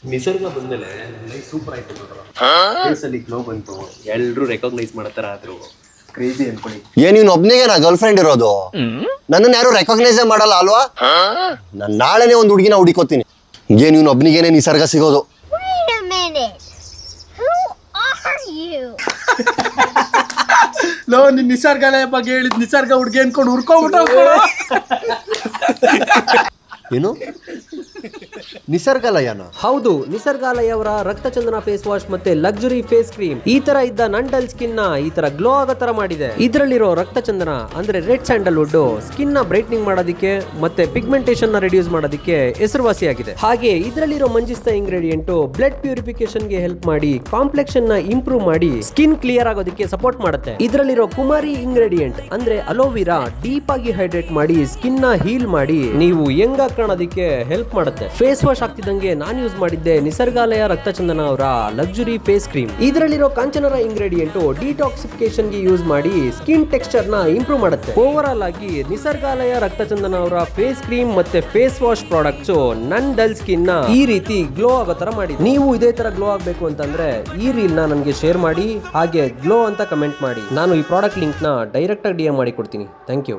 ನಿಸರ್ಗ ಬಂದ್ಮೇಲೆ life super ಆಯ್ತು ನೋಡ್ರ. ಫೇಸಲ್ಲಿ ಗ್ಲೋ ಬಂತು, ಎಲ್ರು ರೆಕಾಗ್ನೈಸ್ ಮಾಡತ್ತಾರ ಆದ್ರು. ಕ್ರೇಜಿ ಅನ್ಕೊಳ್ಳಿ. ಏನ್ ಇವ್ನು ಒಬ್ನಿಗೆ ನಾ ಗರ್ಲ್ ಫ್ರೆಂಡ್ ಇರೋದು? ನನ್ನನ್ನು ಯಾರು ರೆಕಾಗ್ನೈಸ್ ಮಾಡಲ್ಲ ಅಲ್ವಾ? ನಾನು ನಾಳೆನೆ ಒಂದು ಹುಡುಗಿನ ಹುಡುಕೋತೀನಿ. ಏನ್ ಇವ್ನು ಒಬ್ನಿಗೇನೆ ನಿಸರ್ಗ ಸಿಗೋದು? Wait a minute. Who are you? Low ನಿನ್ ನಿಸರ್ಗಲಯ ಬಗ್ಗೆ ಹೇಳಿದ್ ನಿಸರ್ಗ ಹುಡ್ಗಿ ಅನ್ಕೊಂಡು ಹುರ್ಕೊಂಡ್ಬಿಟ್ಟ. ಏನು ನಿಸರ್ಗಾಲಯನ? ಹೌದು, ನಿಸರ್ಗಾಲಯ ಅವರ ರಕ್ತಚಂದನ ಫೇಸ್ ವಾಶ್ ಮತ್ತೆ ಲಕ್ಸುರಿ ಫೇಸ್ ಕ್ರೀಮ್ ಈ ತರ ಇದ್ದ ನನ್ ಡಲ್ ಸ್ಕಿನ್ ನ ಈ ತರ ಗ್ಲೋ ಆಗೋ ತರ ಮಾಡಿದೆ. ಇದರಲ್ಲಿರೋ ರಕ್ತಚಂದನ ಅಂದ್ರೆ ರೆಡ್ ಸ್ಯಾಂಡಲ್ವುಡ್ ಸ್ಕಿನ್ ನ ಬ್ರೈಟ್ನಿಂಗ್ ಮಾಡೋದಕ್ಕೆ ಮತ್ತೆ ಪಿಗ್ಮೆಂಟೇಷನ್ ನ ರಿಡ್ಯೂಸ್ ಮಾಡೋದಕ್ಕೆ ಹೆಸರುವಾಸಿಯಾಗಿದೆ. ಹಾಗೆ ಇದರಲ್ಲಿರೋ ಮಂಜಿಸ್ತಾ ಇಂಗ್ರೀಡಿಯೆಂಟ್ ಬ್ಲಡ್ ಪ್ಯೂರಿಫಿಕೇಶನ್ ಗೆ ಹೆಲ್ಪ್ ಮಾಡಿ ಕಾಂಪ್ಲೆಕ್ಷನ್ ನ ಇಂಪ್ರೂವ್ ಮಾಡಿ ಸ್ಕಿನ್ ಕ್ಲಿಯರ್ ಆಗೋದಕ್ಕೆ ಸಪೋರ್ಟ್ ಮಾಡುತ್ತೆ. ಇದರಲ್ಲಿರೋ ಕುಮಾರಿ ಇಂಗ್ರೀಡಿಯೆಂಟ್ ಅಂದ್ರೆ ಅಲೋವಿರಾ ಡೀಪ್ ಆಗಿ ಹೈಡ್ರೇಟ್ ಮಾಡಿ ಸ್ಕಿನ್ ನ ಹೀಲ್ ಮಾಡಿ ನೀವು ಯಂಗ್ ಆಗಿ ಕಾಣೋದಕ್ಕೆ ಹೆಲ್ಪ್ ಮಾಡುತ್ತೆ. ಫೇಸ್ ವಾಶ್ ಆಗ್ತಿದ್ದಂಗೆ ನಾನು ಯೂಸ್ ಮಾಡಿದ್ದೆ ನಿಸರ್ಗಾಲಯ ರಕ್ತಚಂದನ ಅವರ ಲಕ್ಸುರಿ ಫೇಸ್ ಕ್ರೀಮ್. ಇದರಲ್ಲಿರೋ ಕಾಂಚನರ ಇಂಗ್ರೀಡಿಯೆಂಟ್ ಡಿಟಾಕ್ಸಿಫಿಕೇಶನ್ ಗೆ ಯೂಸ್ ಮಾಡಿ ಸ್ಕಿನ್ ಟೆಕ್ಸ್ಚರ್ ನ ಇಂಪ್ರೂವ್ ಮಾಡುತ್ತೆ. ಓವರ್ ಆಲ್ ಆಗಿ ನಿಸರ್ಗಾಲಯ ರಕ್ತಚಂದನ ಅವರ ಫೇಸ್ ಕ್ರೀಮ್ ಮತ್ತೆ ಫೇಸ್ ವಾಶ್ ಪ್ರಾಡಕ್ಟ್ಸ್ ನನ್ ಡಲ್ ಸ್ಕಿನ್ ನ ಈ ರೀತಿ ಗ್ಲೋ ಆಗೋ ತರ ಮಾಡಿ. ನೀವು ಇದೇ ತರ ಗ್ಲೋ ಆಗಬೇಕು ಅಂತಂದ್ರೆ ಈ ರೀಲ್ ನ ನನಗೆ ಶೇರ್ ಮಾಡಿ, ಹಾಗೆ ಗ್ಲೋ ಅಂತ ಕಮೆಂಟ್ ಮಾಡಿ. ನಾನು ಈ ಪ್ರಾಡಕ್ಟ್ ಲಿಂಕ್ ನ ಡೈರೆಕ್ಟ್ ಆಗಿ DM ಮಾಡಿ ಕೊಡ್ತೀನಿ. Thank you.